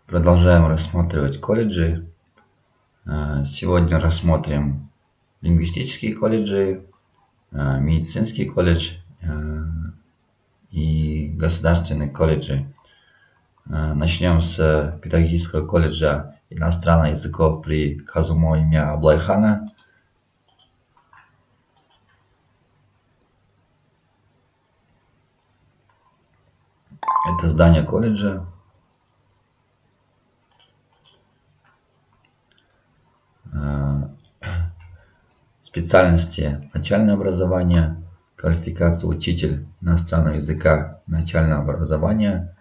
Продолжаем рассматривать колледжи. Сегодня рассмотрим лингвистические колледжи, медицинский колледж и государственные колледжи. Начнем с педагогического колледжа иностранных языков при Казумо имя Аблайхана. Это здание колледжа. Специальности: начальное образование, квалификация учитель иностранного языка и начального образования.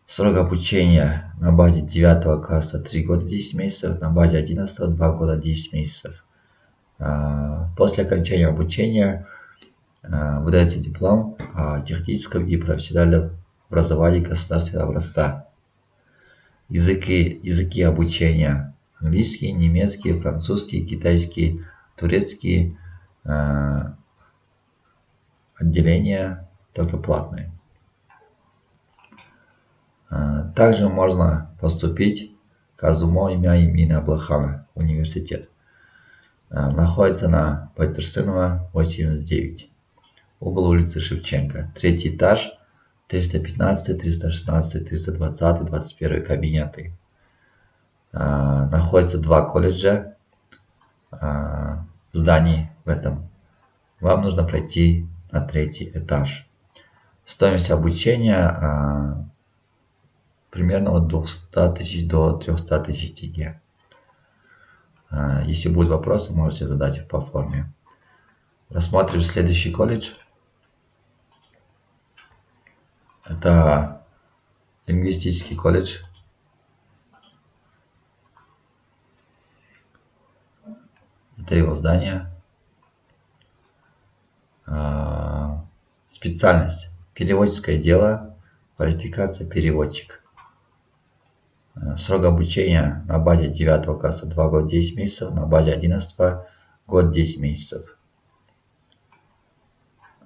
Срок обучения на базе 9 класса 3 года 10 месяцев, на базе 11 2 года 10 месяцев. После окончания обучения выдается диплом о техническом и профессиональном образовании государственного образца. Языки обучения: английский, немецкий, французский, китайский, турецкий. Отделения только платные. Также можно поступить в Казумо имя имени Аблайхана университет. Находится на Байтурсынова, 89. Угол улицы Шевченко. 3 этаж, 315, 316, 320, 21 кабинеты. Находится 2 колледжа в здании в этом. Вам нужно пройти на 3 этаж. Стоимость обучения примерно от 200 тысяч до 300 тысяч тенге. Если будут вопросы, можете задать их по форме. Рассматриваем следующий колледж. Это лингвистический колледж. Это его здание. Специальность: переводческое дело, квалификация переводчик. Срок обучения на базе 9 класса 2 года 10 месяцев, на базе 11 год 10 месяцев.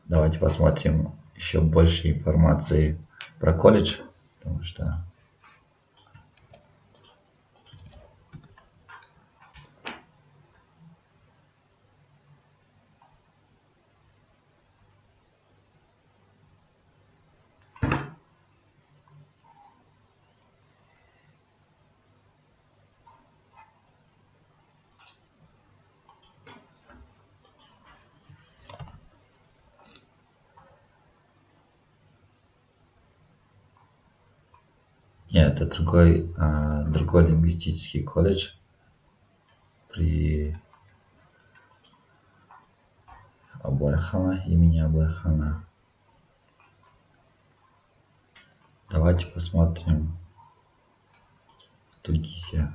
Давайте посмотрим еще больше информации про колледж, потому что это другой лингвистический колледж при имени Аблайхана. Давайте посмотрим в Тугисе.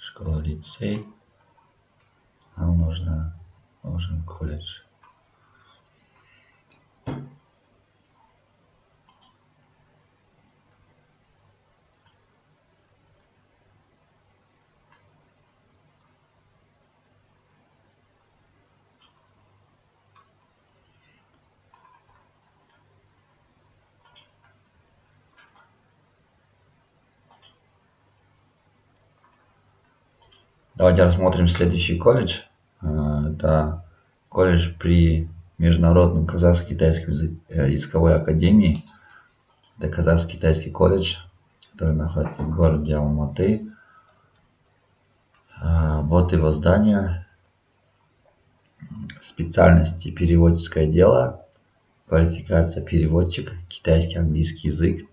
Школа-лицей. Нам нужен колледж. Давайте рассмотрим следующий колледж. Это колледж при Международном казахско-китайском языковой академии. Это казахско-китайский колледж, который находится в городе Алматы. Вот его здание. Специальности: переводческое дело, квалификация переводчик, китайский, английский язык.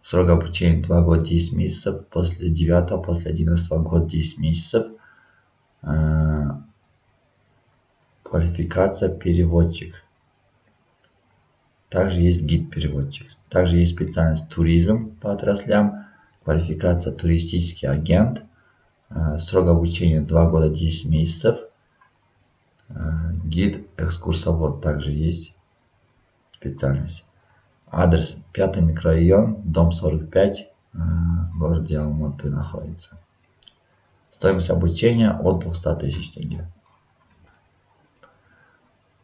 Срок обучения 2 года 10 месяцев, после 9, после 11 год 10 месяцев. Квалификация переводчик. Также есть гид-переводчик. Также есть специальность туризм по отраслям, Квалификация туристический агент. Срок обучения 2 года 10 месяцев. Гид, экскурсовод также есть специальность. Адрес 5 микрорайон, дом 45, в городе Алматы находится. Стоимость обучения от 200 тысяч тенге.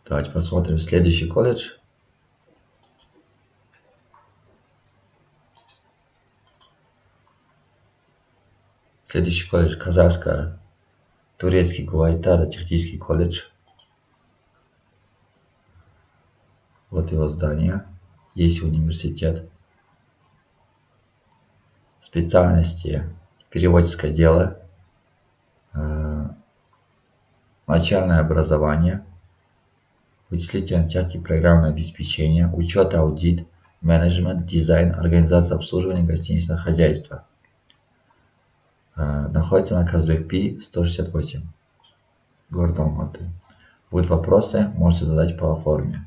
Давайте посмотрим следующий колледж. Следующий колледж Казахско-турецкий гуманитарно-технический колледж. Вот его здание. Есть университет. Специальности: переводческое дело, начальное образование, вычислительная техника, программное обеспечение, учет, аудит, менеджмент, дизайн, организация обслуживания, гостиничного хозяйства. Находится на Казбек-Пи 168, город Алматы. Будут вопросы, можете задать по форме.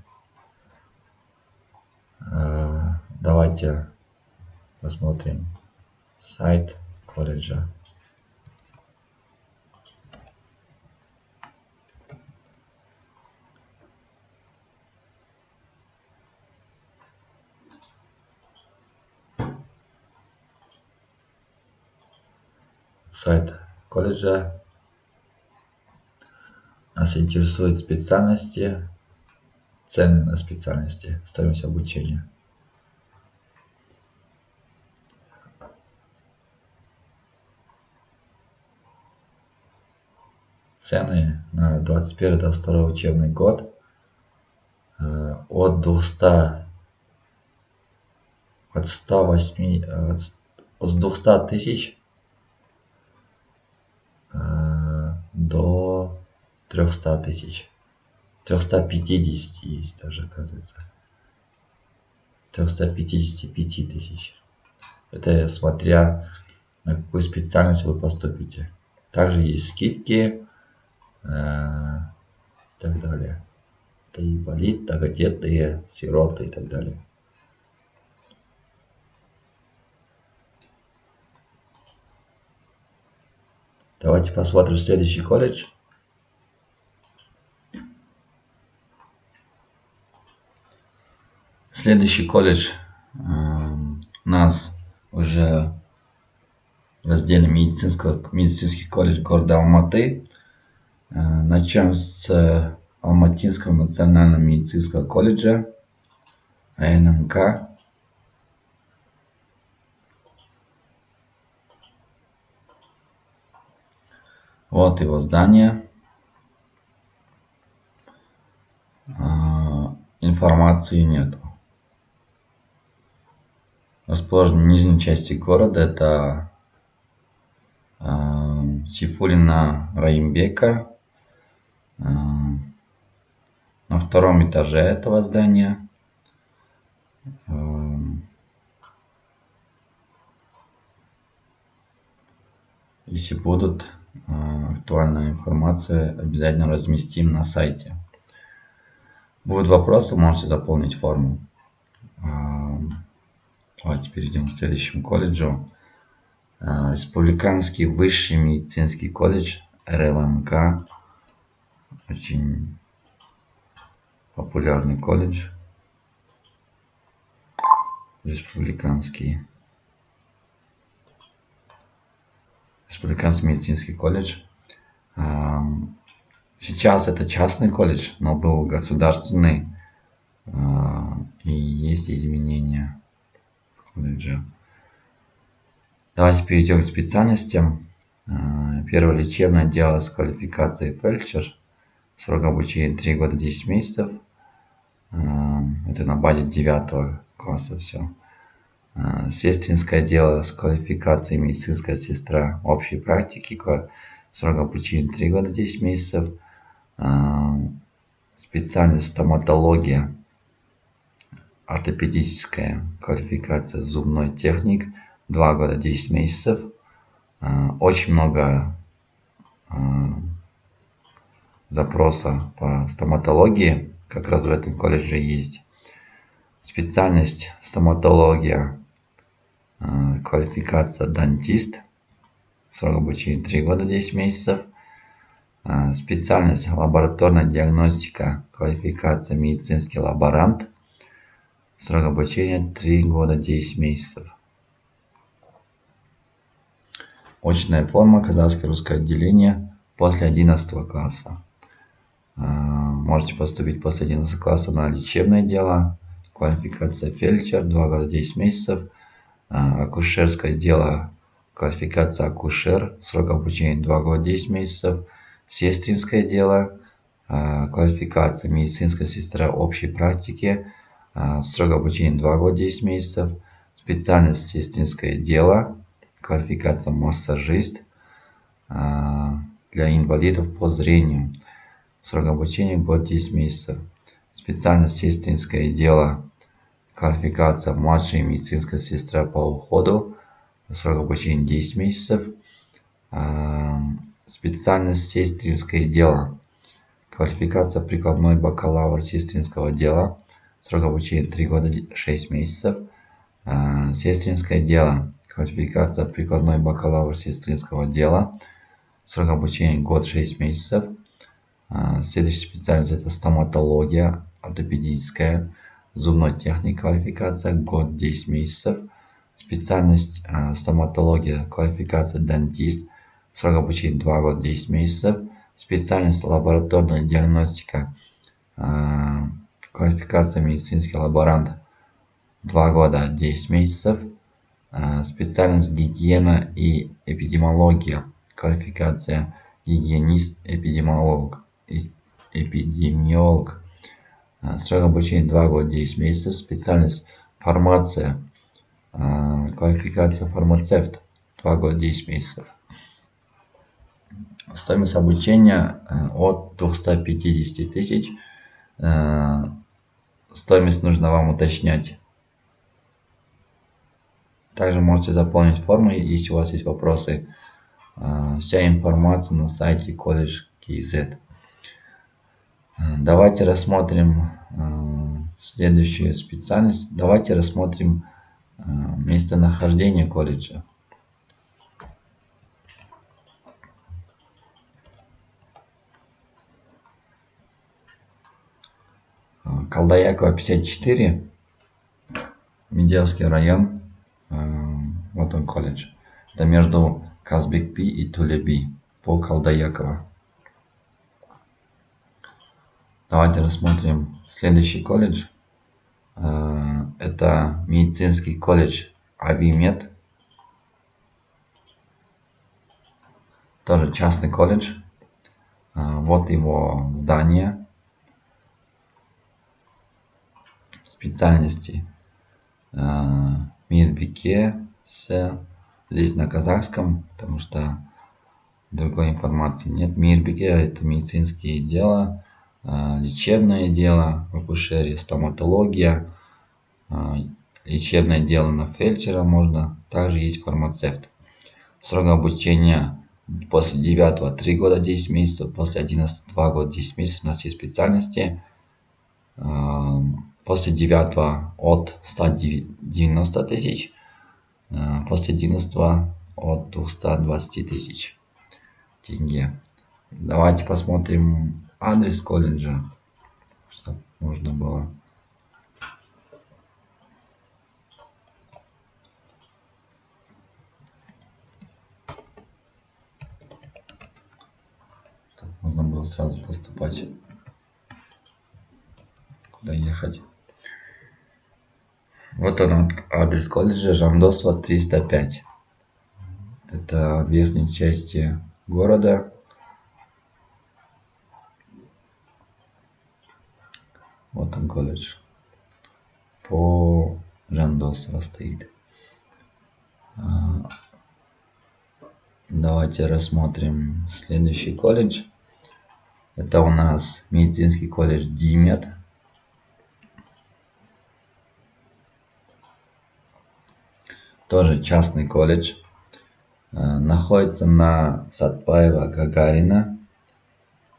Давайте посмотрим сайт колледжа. Сайт колледжа. Нас интересуют специальности, цены на специальности, стоимость обучения. Цены на 21-22 учебный год от 200 тысяч до 300 тысяч. 350 есть даже, оказывается. 355 тысяч. Это смотря на какую специальность вы поступите. Также есть скидки и так далее. Это инвалид, многодетные, сироты и так далее. Давайте посмотрим следующий колледж. Следующий колледж у нас уже в разделе медицинский колледж города Алматы. Начнем с Алматинского национального медицинского колледжа АНМК. Вот его здание. Информации нету. Расположен в нижней части города. Это Сейфуллина Раимбека. На втором этаже этого здания. Если будут актуальная информация, обязательно разместим на сайте. Будут вопросы, можете заполнить форму. Давайте перейдем к следующему колледжу. Республиканский высший медицинский колледж РЛМК. Очень популярный колледж. Республиканский медицинский колледж. Сейчас это частный колледж, но был государственный. И есть изменения в колледже. Давайте перейдем к специальностям. Первое: лечебное дело с квалификацией фельдшер. Срок обучения 3 года 10 месяцев. Это на базе 9 класса все. Сестринское дело с квалификацией медицинская сестра общей практики. Срок обучения 3 года 10 месяцев. Специальность стоматология. Ортопедическая квалификация зубной техник. 2 года 10 месяцев. Очень много запроса по стоматологии. Как раз в этом колледже есть. Специальность стоматология Квалификация дантист. Срок обучения 3 года 10 месяцев. Специальность лабораторная диагностика. Квалификация медицинский лаборант. Срок обучения 3 года 10 месяцев. Очная форма казахское русское отделение после 11 класса. Можете поступить после 11 класса на лечебное дело. Квалификация фельдшер 2 года 10 месяцев. Акушерское дело. Квалификация акушер. Срок обучения 2 года 10 месяцев. Сестринское дело. Квалификация медицинская сестра общей практики. Срок обучения 2 года 10 месяцев. Специальность сестринское дело. Квалификация массажист для инвалидов по зрению. Срок обучения год 10 месяцев. Специальность сестринское дело. Квалификация младшая медицинская сестра по уходу. Срок обучения 10 месяцев. Специальность сестринское дело. Квалификация прикладной бакалавр сестринского дела. Срок обучения 3 года 6 месяцев. Сестринское дело. Квалификация прикладной бакалавр сестринского дела. Срок обучения год 6 месяцев. Следующая специальность это стоматология ортопедическая. Зубной техник квалификация год 10 месяцев. Специальность стоматология квалификация дантист. Срок обучения 2 года 10 месяцев. Специальность лабораторная диагностика. Квалификация медицинский лаборант 2 года 10 месяцев. Специальность гигиена и эпидемиология. Квалификация гигиенист, эпидемиолог. Срок обучения 2 года 10 месяцев. Специальность фармация. Квалификация фармацевт 2 года 10 месяцев. Стоимость обучения от 250 тысяч. Стоимость нужно вам уточнять. Также можете заполнить форму, если у вас есть вопросы. Вся информация на сайте колледж KZ. Давайте рассмотрим следующую специальность. Давайте рассмотрим местонахождение колледжа. Калдаякова 54, Меделский район. Вот он колледж. Это между Казбек-Би и Туле-Би по Калдаякова. Давайте рассмотрим следующий колледж. Это медицинский колледж Авимед. Тоже частный колледж. Вот его здание. Специальности Мирбике. Здесь на казахском, потому что другой информации нет. Мирбике это медицинские дела, лечебное дело, акушерия, стоматология, лечебное дело на фельдшера можно. Также есть фармацевт. Срок обучения после 9 3 года 10 месяцев, после 11 2 года 10 месяцев. У нас есть специальности. После 9 от 190 тысяч, после 11 от 220 тысяч тенге. Давайте посмотрим адрес колледжа, чтобы можно было. Чтобы можно было сразу поступать. Куда ехать? Вот он адрес колледжа Жандосова 305. Это в верхней части города. Вот он колледж. По Жандосова стоит. Давайте рассмотрим следующий колледж. Это у нас медицинский колледж Димет. Тоже частный колледж. Находится на Сатпаева Гагарина.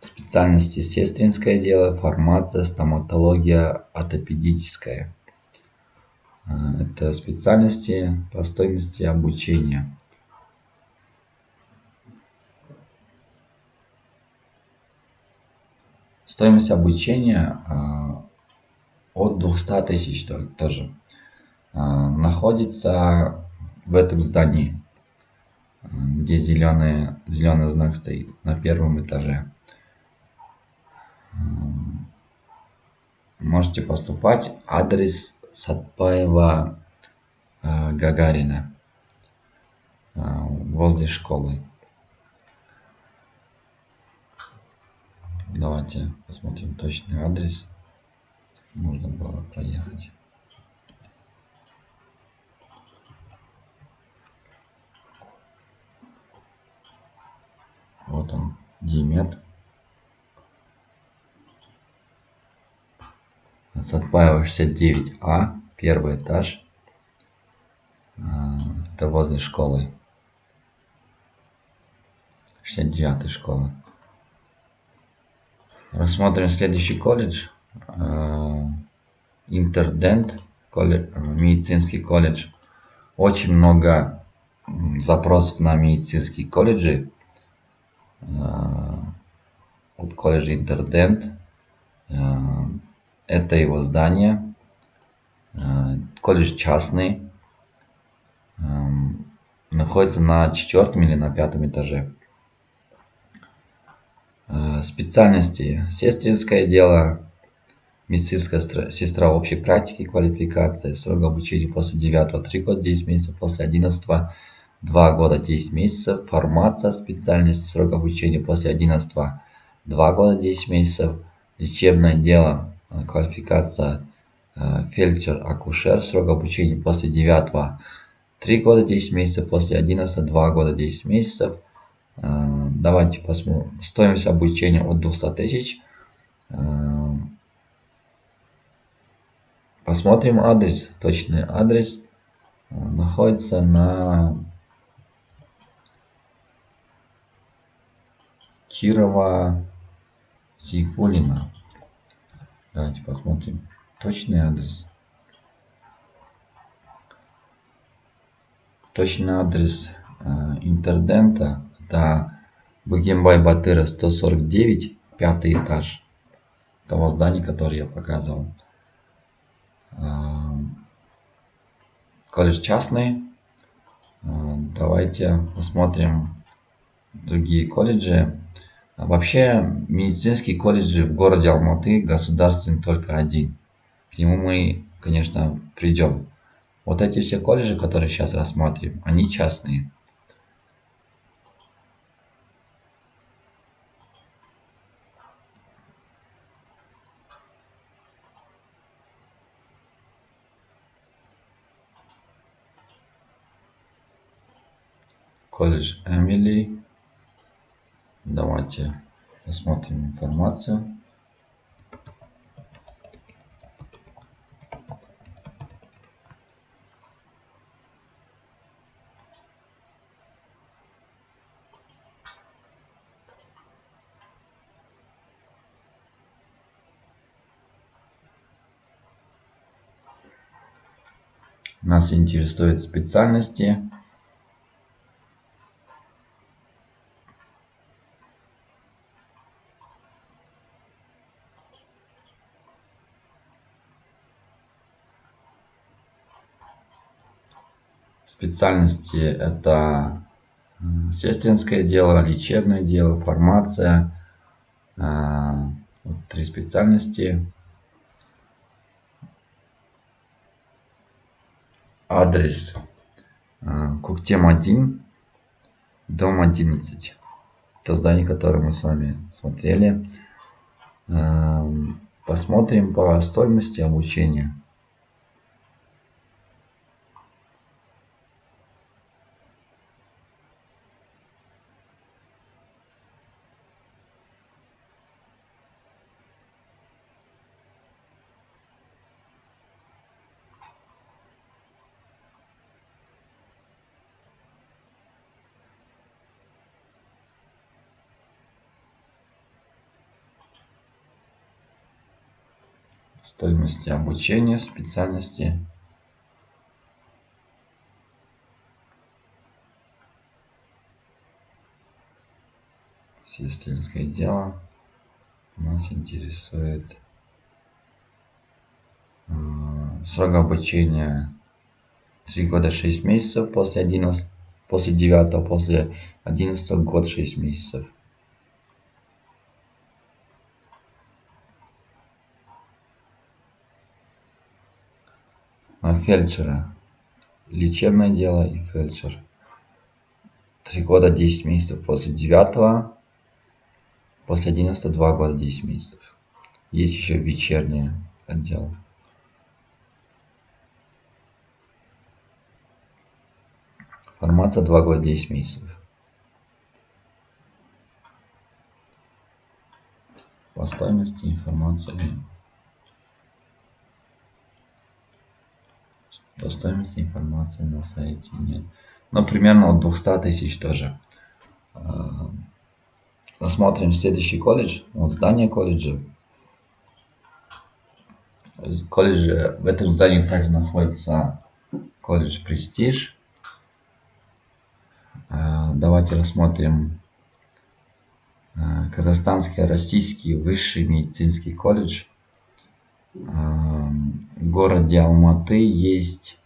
Специальности сестринское дело, фармация, стоматология ортопедическая. Это специальности по стоимости обучения. Стоимость обучения от 200 тысяч тоже находится в этом здании, где зеленый знак стоит на первом этаже. Можете поступать. Адрес Сатпаева Гагарина возле школы. Давайте посмотрим точный адрес. Можно было проехать. Вот он, Димет. Сатпаева 69А, первый этаж. Это возле школы. 69-й школы. Рассмотрим следующий колледж. Интердент, медицинский колледж. Очень много запросов на медицинские колледжи. Вот колледж Интердент. Это его здание. Колледж частный. Находится на 4-м или на 5-м этаже. Специальности: сестринское дело, медицинская сестра общей практики, квалификация, срок обучения после 9 3 года 10 месяцев, после 11 2 года 10 месяцев, фармация, специальность, срок обучения после 11 2 года 10 месяцев, лечебное дело, квалификация фельдшер, акушер, срок обучения после 9 3 года 10 месяцев, после 11 2 года 10 месяцев. Давайте посмотрим. Стоимость обучения от 200 тысяч. Посмотрим адрес. Точный адрес находится на Кирова Сейфуллина. Давайте посмотрим точный адрес. Точный адрес Интердента — это Бөгенбай Батыра 149, 5-й этаж того здания, которое я показывал. Колледж частный. Давайте посмотрим другие колледжи. Вообще медицинские колледжи в городе Алматы государственный только один. К нему мы, конечно, придем. Вот эти все колледжи, которые сейчас рассматриваем, они частные. Колледж Эмили. Давайте посмотрим информацию. Нас интересуют специальности. Специальности — это сестринское дело, лечебное дело, фармация. Вот 3 специальности. Адрес Куктем 1, дом 11. То здание, которое мы с вами смотрели. Посмотрим по стоимости обучения. Стоимости обучения, специальности. Сестринское дело. Нас интересует срок обучения 3 года 6 месяцев, после 11, после 9, после 11 год 6 месяцев. Фельдшера. Лечебное дело и фельдшер. 3 года 10 месяцев после 9, после 11 2 года 10 месяцев. Есть еще вечерний отдел. Фармация 2 года 10 месяцев. По стоимости информации. По стоимости информации на сайте нет. Но примерно от 200 тысяч тоже. Рассмотрим следующий колледж. Вот здание колледжа. В этом здании также находится колледж Престиж. Давайте рассмотрим Казахстанский российский высший медицинский колледж. В городе Алматы есть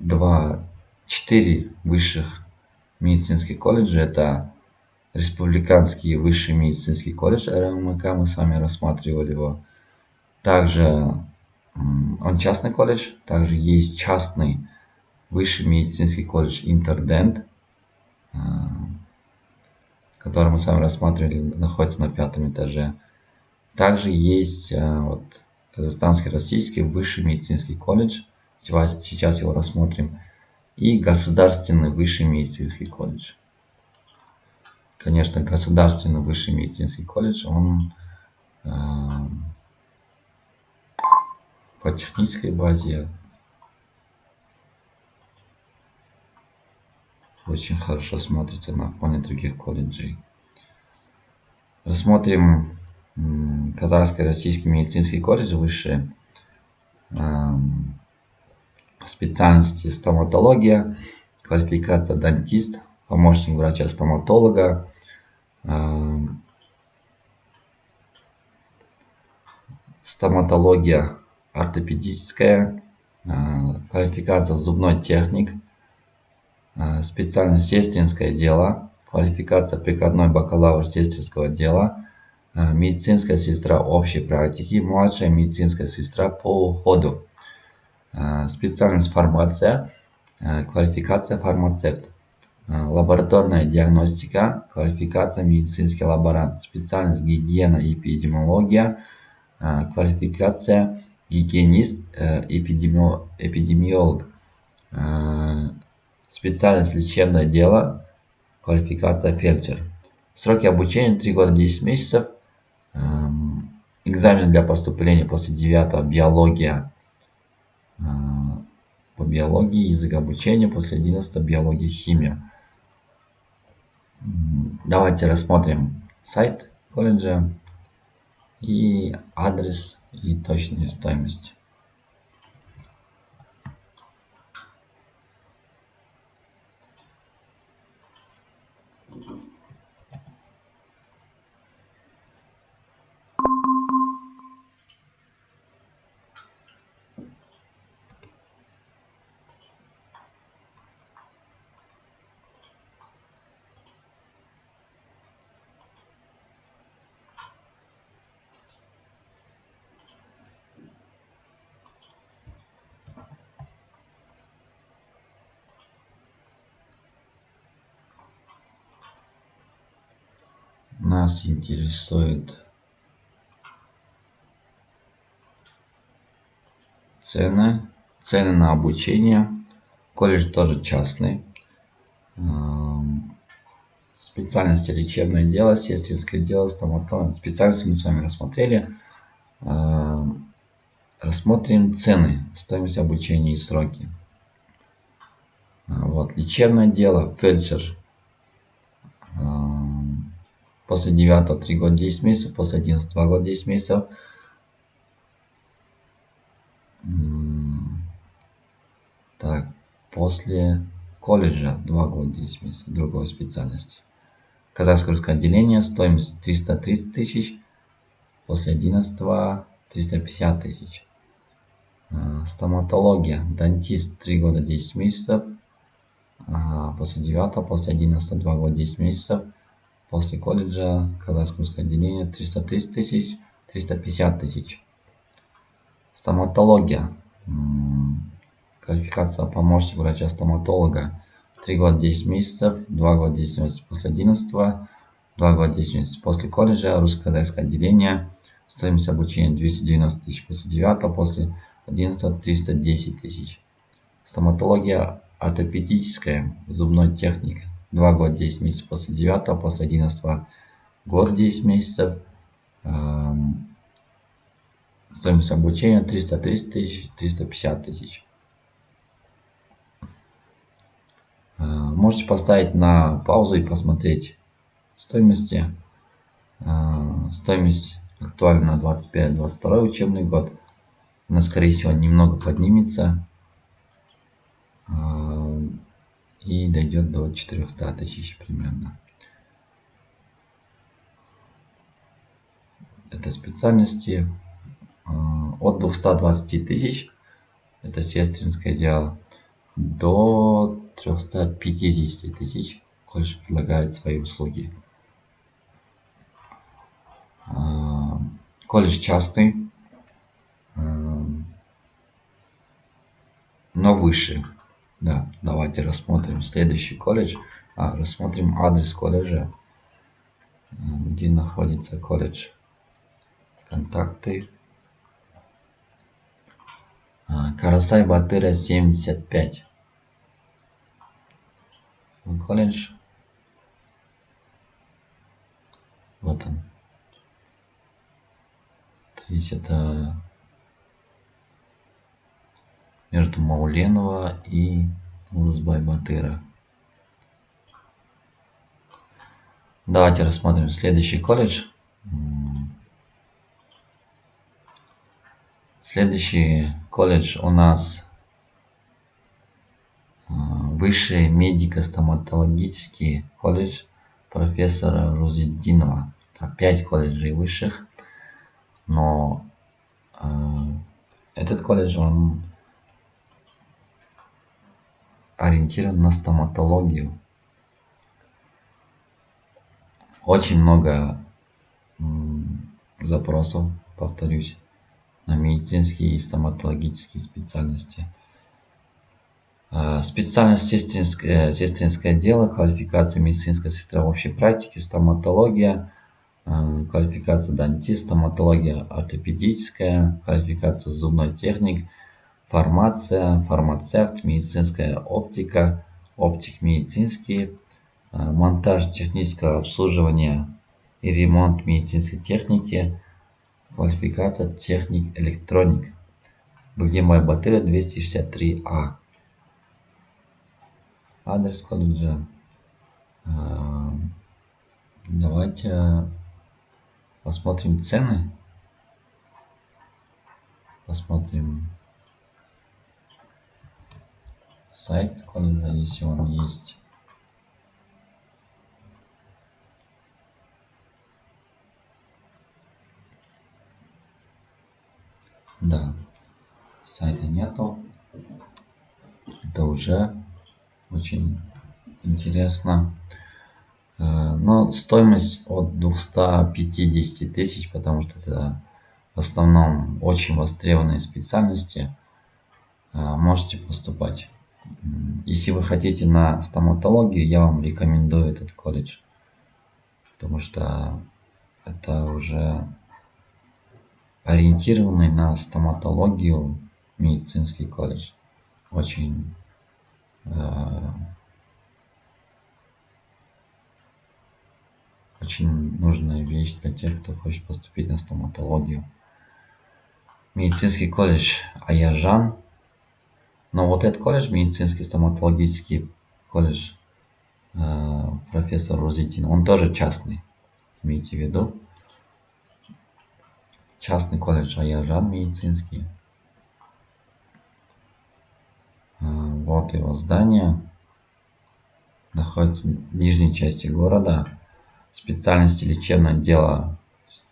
4 высших медицинских колледжа. Это Республиканский высший медицинский колледж РМК, мы с вами рассматривали его. Также он частный колледж. Также есть частный высший медицинский колледж Интердент, который мы с вами рассматривали, находится на 5 этаже. Также есть Казахстанский российский высший медицинский колледж. Сейчас его рассмотрим. И Государственный высший медицинский колледж. Конечно, Государственный высший медицинский колледж, он по технической базе очень хорошо смотрится на фоне других колледжей. Рассмотрим Казахский российский медицинский колледж высший. Специальности стоматология, квалификация дантист, помощник врача-стоматолога, стоматология ортопедическая, квалификация зубной техник, специальность сестринское дело, квалификация прикладной бакалавр сестринского дела, медицинская сестра общей практики, младшая медицинская сестра по уходу. Специальность фармация, квалификация фармацевт. Лабораторная диагностика, квалификация медицинский лаборант. Специальность гигиена и эпидемиология, квалификация гигиенист, эпидемиолог. Специальность лечебное дело, квалификация фельдшер. Сроки обучения 3 года 10 месяцев. Экзамен для поступления после 9 биология. По биологии, язык обучения, после 11 биология, химия. Давайте рассмотрим сайт колледжа и адрес и точную стоимость. Нас интересует цены на обучение. Колледж тоже частный. Специальности лечебное дело, сестринское дело, стоматология. Специальности мы с вами рассмотрели. Рассмотрим цены, стоимость обучения и сроки. Лечебное дело, фельдшер. После 9 3 года 10 месяцев, после 11 2 года 10 месяцев. Так, после колледжа 2 года 10 месяцев другой специальности. казахско-русское отделение, стоимость 330 тысяч, после 11 350 тысяч. Стоматология, дантист 3 года 10 месяцев, после 9, после 11 2 года 10 месяцев, после колледжа казахско-русское отделение 330 тысяч, 350 тысяч. Стоматология, квалификация помощник врача-стоматолога 3 года 10 месяцев, 2 года 10 месяцев после 11, 2 года 10 месяцев после колледжа, русско-казахское отделение, стоимость обучения 290 тысяч после 9, после 11 310 тысяч. Стоматология ортопедическая, зубной техник 2 года 10 месяцев после 9, после 11 год 10 месяцев. Стоимость обучения 330 тысяч, 350 тысяч. Можете поставить на паузу и посмотреть стоимости. Стоимость актуальна на 21-22 учебный год. Она, скорее всего, немного поднимется и дойдет до 400 тысяч примерно. Это специальности от 220 тысяч, это сестринское дело, до 350 тысяч колледж предлагает свои услуги. Колледж частный, но выше. Да, давайте рассмотрим следующий колледж. Рассмотрим адрес колледжа, где находится колледж. Контакты. Карасай-Батыра 75. Колледж. Вот он. То есть это между Мауленова и Урузбай-Батыра. Давайте рассмотрим следующий колледж. Следующий колледж у нас Высший медико-стоматологический колледж профессора Рузиддинова. 5 колледжей высших, но этот колледж, он ориентирован на стоматологию. Очень много запросов, повторюсь, на медицинские и стоматологические специальности. Специальность сестринское дело, квалификация медицинская сестра общей практики, стоматология, квалификация дантист, стоматология ортопедическая, квалификация зубной техник, фармация, фармацевт, медицинская оптика, оптик медицинский, монтаж технического обслуживания и ремонт медицинской техники, квалификация техник-электроник. Богембай-Батыра 263А. Адрес колледжа. Давайте посмотрим цены. Посмотрим сайт колледжа, если он есть. Да, сайта нету. Это уже очень интересно. Но стоимость от 250 тысяч, потому что это в основном очень востребованные специальности. Можете поступать. Если вы хотите на стоматологию, я вам рекомендую этот колледж, потому что это уже ориентированный на стоматологию медицинский колледж. Очень нужная вещь для тех, кто хочет поступить на стоматологию. Медицинский колледж Аяжан. Но вот этот колледж, медицинский стоматологический колледж профессор Рузиддин, он тоже частный. Имейте в виду. Частный колледж Аяжан медицинский. Вот его здание. Находится в нижней части города. Специальности лечебное дело,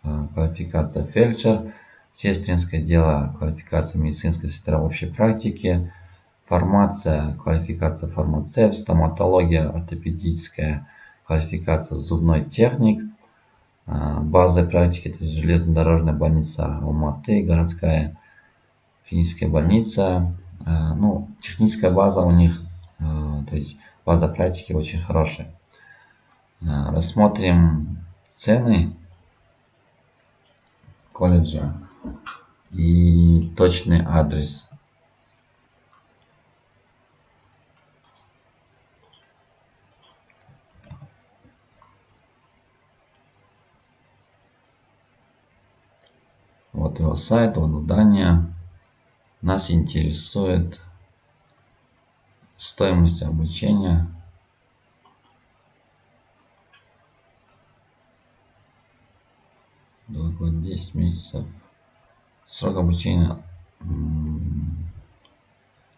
квалификация фельдшер, сестринское дело, квалификация медицинская сестра общей практики, фармация, квалификация фармацевт, стоматология, ортопедическая квалификация зубной техник, база практики это железнодорожная больница Алматы, городская клиническая больница. Ну, техническая база у них, то есть база практики очень хорошая. Рассмотрим цены колледжа и точный адрес. Вот его сайт, вот здание. Нас интересует стоимость обучения. Два года 10 месяцев. Срок обучения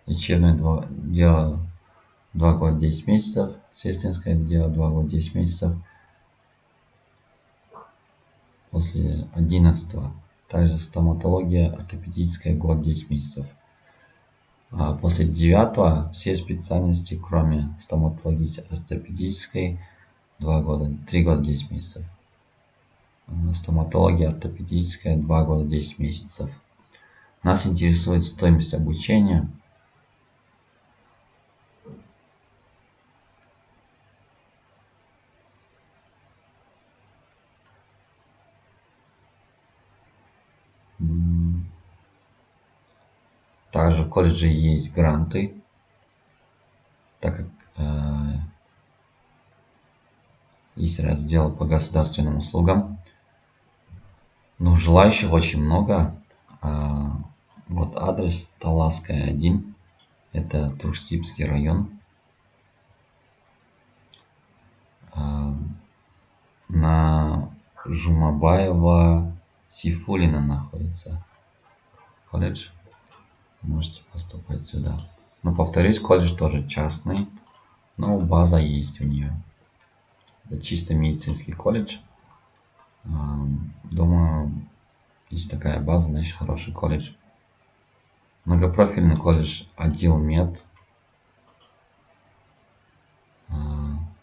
лечебное дело 2 года 10 месяцев. Сестринское дело 2 года 10 месяцев. После 11 также стоматология ортопедическая год 10 месяцев. А после 9 все специальности, кроме стоматологии ортопедической, 2 года, 3 года 10 месяцев. Стоматология ортопедическая 2 года 10 месяцев. Нас интересует стоимость обучения. Также в колледже есть гранты, так как есть раздел по государственным услугам. Но желающих очень много. Вот адрес Таласская 1. Это Турсибский район. На Жумабаева Сейфуллина находится колледж. Можете поступать сюда. Но повторюсь, колледж тоже частный, но база есть у нее. Это чисто медицинский колледж. Думаю, есть такая база, значит хороший колледж. Многопрофильный колледж отдел мед.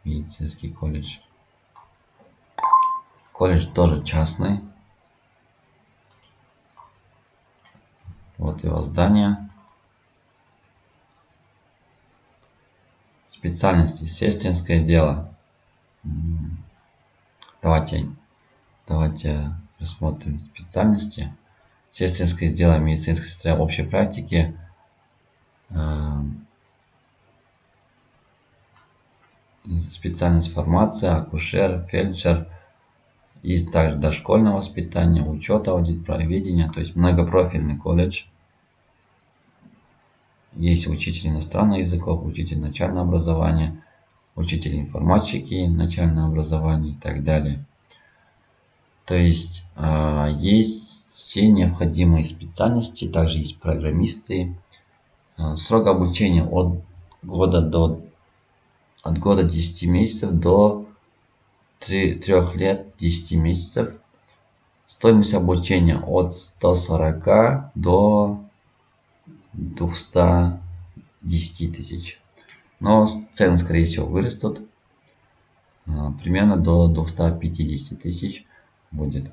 Медицинский колледж. Колледж тоже частный. Вот его здание. Специальности. Сестринское дело. Давайте рассмотрим специальности. Сестринское дело, медицинская сестра общей практики. Специальность фармация, акушер, фельдшер. Есть также дошкольное воспитание, учет, аудит, правоведение, то есть многопрофильный колледж. Есть учитель иностранных языков, учитель начального образования, учитель информатики, начальное образование и так далее. То есть есть все необходимые специальности, также есть программисты. Срок обучения от года 10 месяцев до 3 лет 10 месяцев. Стоимость обучения от 140 до 210 тысяч. Но цены, скорее всего, вырастут. Примерно до 250 тысяч будет.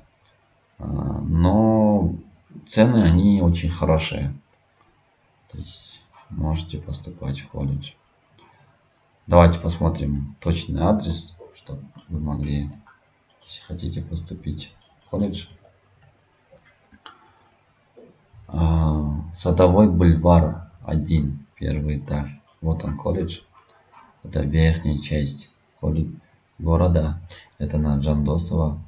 Но цены, они очень хорошие. То есть можете поступать в колледж. Давайте посмотрим точный адрес, чтобы вы могли, если хотите поступить в колледж. Садовой бульвар 1, первый этаж. Вот он колледж. Это верхняя часть города. Это на Джандосова.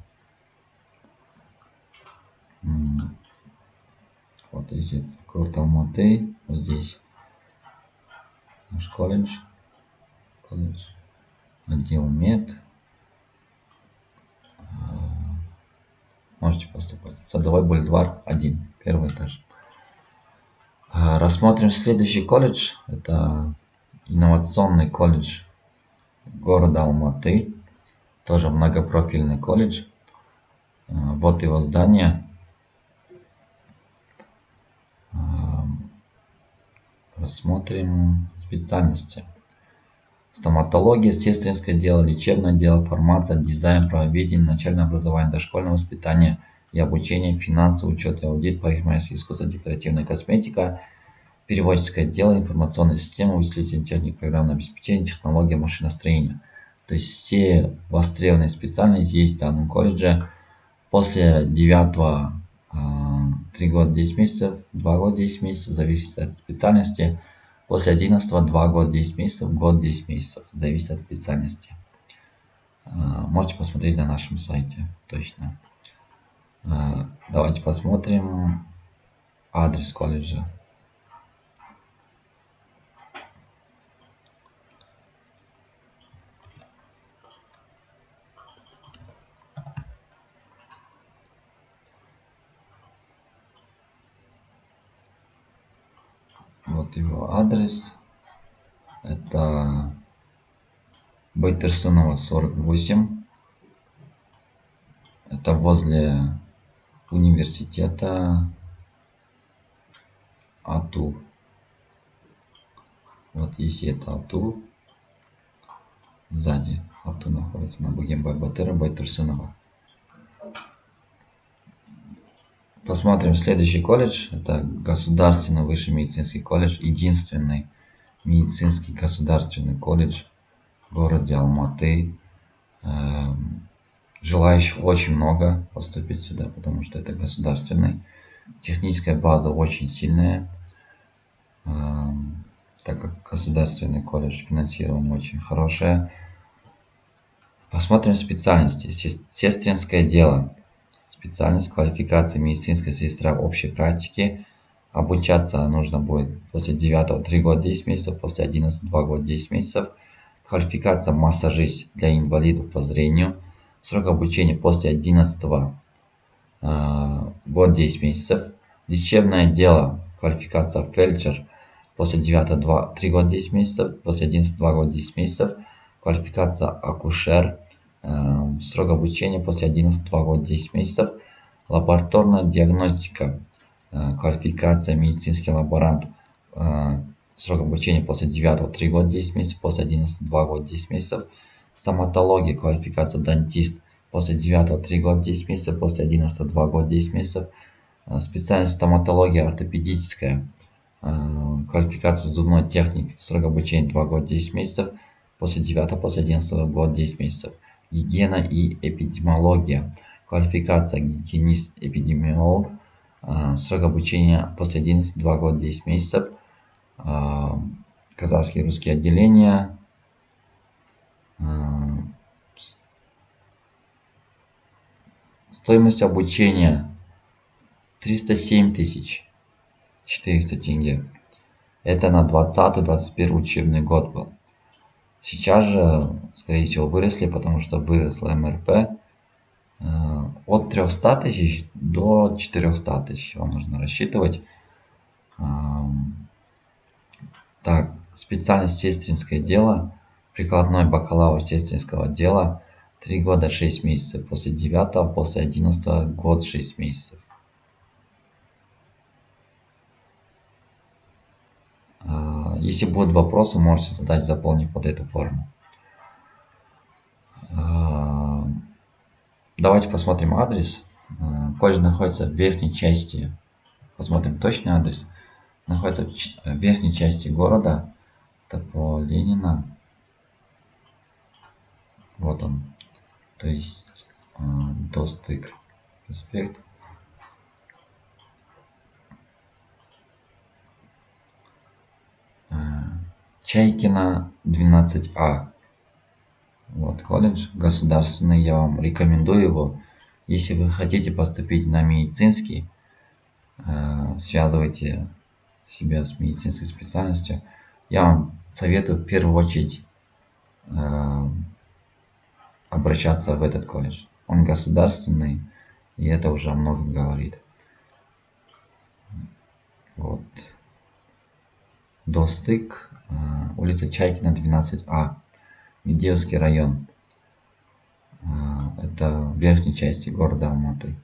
Вот если город Алматы, вот здесь наш колледж. Отдел мед. Можете поступать. Садовой бульвар 1, первый этаж. Рассмотрим следующий колледж. Это инновационный колледж города Алматы. Тоже многопрофильный колледж. Вот его здание. Рассмотрим специальности. Стоматология, сестринское дело, лечебное дело, фармация, дизайн, правоведение, начальное образование, дошкольное воспитание и обучение, финансы, учет и аудит, парикмахерское искусство, декоративная косметика, переводческое дело, информационная система, вычислительная техника, программное обеспечение, технология машиностроения. То есть все востребованные специальности есть в данном колледже. После 9 3 года 10 месяцев, 2 года 10 месяцев, зависит от специальности. После 11 2 года 10 месяцев, год 10 месяцев, зависит от специальности. Можете посмотреть на нашем сайте, точно. Давайте посмотрим адрес колледжа. Вот его адрес. Это Байтурсынова, 48. Это возле университета АТУ. Вот если это АТУ, сзади АТУ находится на Бугенбай-Батыра, Байтурсынова. Посмотрим следующий колледж. Это Государственный высший медицинский колледж. Единственный медицинский государственный колледж в городе Алматы. Желающих очень много поступить сюда, потому что это государственный. Техническая база очень сильная, так как государственный колледж, финансирование очень хорошее. Посмотрим специальности. Сестринское дело. Специальность, квалификация медицинская сестра общей практики. Обучаться нужно будет после 9 3 года 10 месяцев, после 11 2 года 10 месяцев. Квалификация массажист для инвалидов по зрению. Срок обучения после 11 год 10 месяцев. Лечебное дело, квалификация фельдшер после 9 3 года 10 месяцев, после 11 2 года 10 месяцев. Квалификация акушер, срок обучения после 11 2 года 10 месяцев. Лабораторная диагностика, квалификация медицинский лаборант, срок обучения после 9 3 года 10 месяцев, после 11 2 года 10 месяцев. Стоматология, квалификация дантист, после 9 3 года 10 месяцев, после 11 2 года 10 месяцев. Специальность стоматология ортопедическая, квалификация зубной техник, срок обучения 2 года 10 месяцев, после 9 после 11 года 10 месяцев. Гигиена и эпидемиология, квалификация гигиенист-эпидемиолог, срок обучения после 11 2 года 10 месяцев. Казахские русские отделения. Стоимость обучения 307 400 тенге. Это на 20-21 учебный год был. Сейчас же, скорее всего, выросли, потому что выросла МРП. От 300 тысяч до 400 тысяч вам нужно рассчитывать. Так, специальность сестринское дело, прикладной бакалавр сестринского дела, 3 года 6 месяцев, после 9, после 11 год 6 месяцев. Если будут вопросы, можете задать, заполнив вот эту форму. Давайте посмотрим адрес. Колледж находится в верхней части. Посмотрим точный адрес. Находится в верхней части города. Это по Ленина. Вот он. То есть Достык проспект. Чайкина 12А. Вот колледж государственный, я вам рекомендую его. Если вы хотите поступить на медицинский, связывайте себя с медицинской специальностью. Я вам советую в первую очередь обращаться в этот колледж. Он государственный, и это уже о многом говорит. Вот. Достык, улица Чайкина, 12А, Медеевский район. это в верхней части города Алматы.